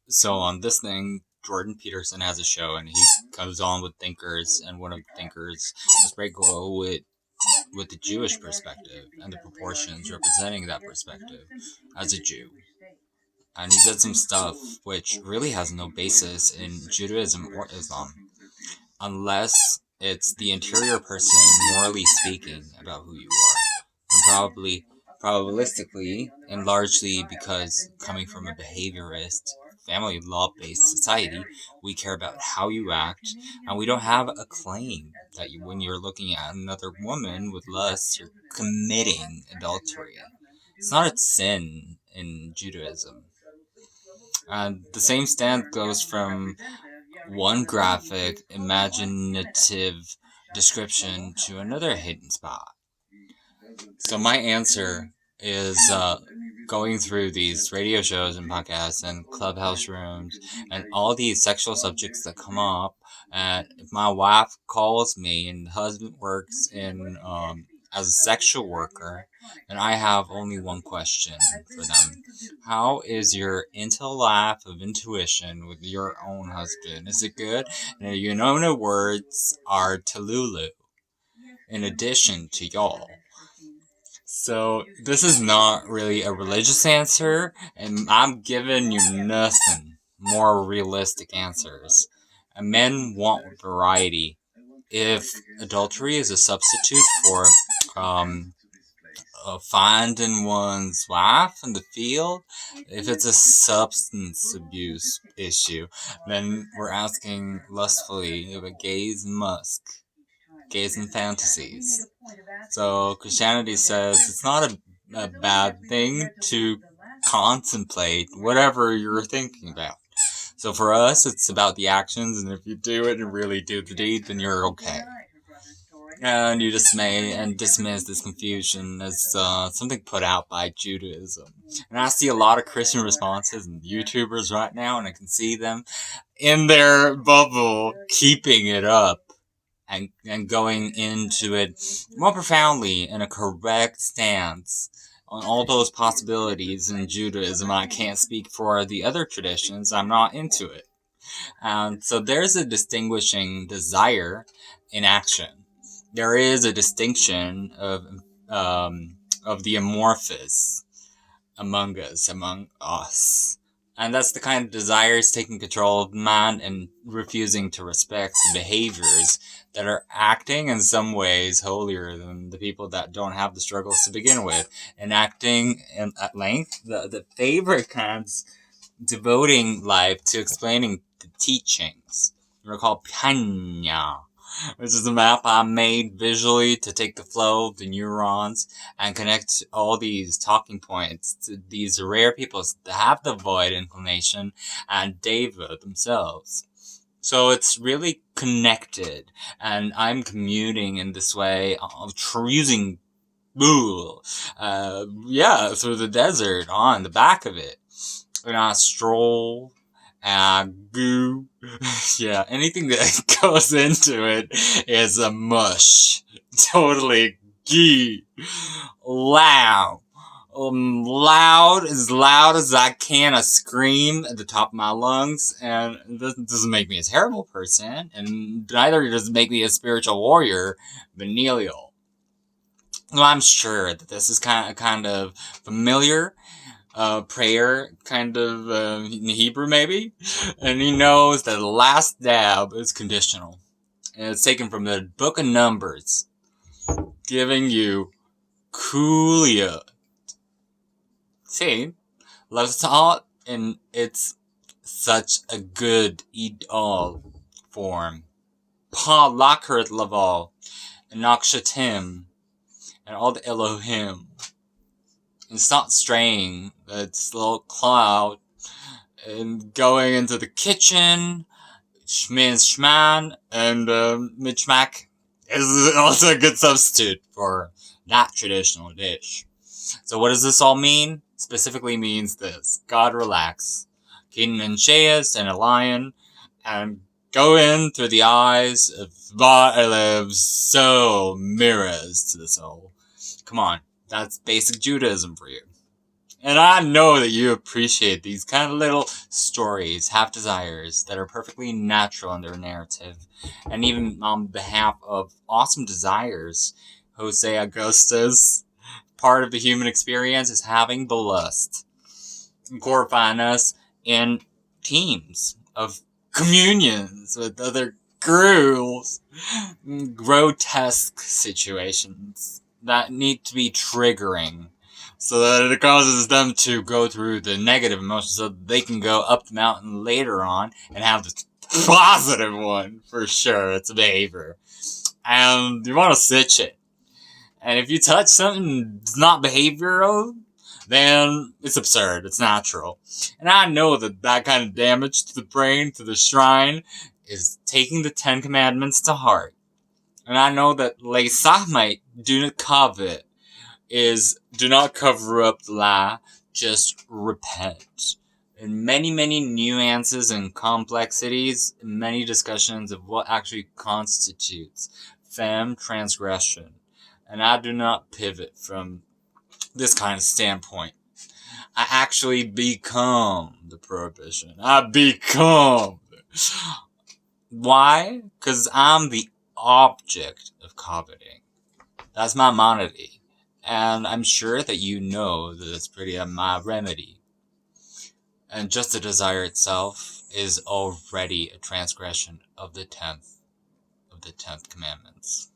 So on this thing, Jordan Peterson has a show, and he comes on with thinkers, and one of the thinkers was Breako with the Jewish perspective and the proportions representing that perspective as a Jew. And he said some stuff which really has no basis in Judaism or Islam, unless it's the interior person morally speaking about who you are. And probabilistically, and largely because coming from a behaviorist, family law based society, we care about how you act, and we don't have a claim that when you're looking at another woman with lust, you're committing adultery. It's not a sin in Judaism. And the same stand goes from one graphic, imaginative description to another hidden spot. So my answer is going through these radio shows and podcasts and clubhouse rooms and all these sexual subjects that come up. And if my wife calls me and the husband works in as a sexual worker, and I have only one question for them: how is your intel life of intuition with your own husband? Is it good? And your own words are Talulu, in addition to y'all. So this is not really a religious answer, and I'm giving you nothing more realistic answers. And men want variety. If adultery is a substitute for finding one's wife in the field, if it's a substance abuse issue, then we're asking lustfully of a gaze and musk, gaze and fantasies. So Christianity says it's not a bad thing to contemplate whatever you're thinking about. So for us, it's about the actions, and if you do it and really do the deed, then you're okay. And you dismiss this confusion as something put out by Judaism. And I see a lot of Christian responses and YouTubers right now, and I can see them in their bubble keeping it up and going into it more profoundly in a correct stance on all those possibilities in Judaism. I can't speak for the other traditions. I'm not into it. So there's a distinguishing desire in action. There is a distinction of the amorphous among us. And that's the kind of desires taking control of man and refusing to respect the behaviors that are acting in some ways holier than the people that don't have the struggles to begin with. And acting at length, the favorite kinds, devoting life to explaining the teachings. They're called Panya, which is a map I made visually to take the flow of the neurons and connect all these talking points to these rare people that have the void inclination and Deva themselves. So it's really connected, and I'm commuting in this way of using through the desert on the back of it. And I stroll and I goo. Yeah, anything that goes into it is a mush. Totally gee. Loud. As loud as I can. I scream at the top of my lungs, and it doesn't make me a terrible person, and neither does it make me a spiritual warrior, Benelial. Well, I'm sure that this is kind of familiar prayer, kind of in Hebrew maybe, and he knows that the last dab is conditional, and it's taken from the Book of Numbers, giving you kulia. See, let's talk, and it's such a good idol form. Pa lakert laval, and Nakshatim, and all the Elohim. It's not straying, it's a little cloud, and going into the kitchen, Shmin Shman, and Michmac is also a good substitute for that traditional dish. So what does this all mean? Specifically means this: God relax, Keaton and Sheas and a lion, and go in through the eyes of Ba'alev soul mirrors to the soul. Come on, that's basic Judaism for you. And I know that you appreciate these kind of little stories, half desires, that are perfectly natural in their narrative. And even on behalf of Awesome Desires, Jose Augustus, part of the human experience is having the lust. Glorifying us in teams of communions with other girls. Grotesque situations that need to be triggering so that it causes them to go through the negative emotions so that they can go up the mountain later on and have the positive one for sure. It's a behavior. And you want to switch it. And if you touch something that's not behavioral, then it's absurd. It's natural. And I know that that kind of damage to the brain, to the shrine, is taking the Ten Commandments to heart. And I know that Leisahmite do not covet is do not cover up the lie, just repent. In many, many nuances and complexities, many discussions of what actually constitutes femme transgression. And I do not pivot from this kind of standpoint. I actually become the prohibition. I become. Why? Because I'm the object of coveting. That's my monody. And I'm sure that you know that it's pretty my remedy. And just the desire itself is already a transgression of the 10th commandments.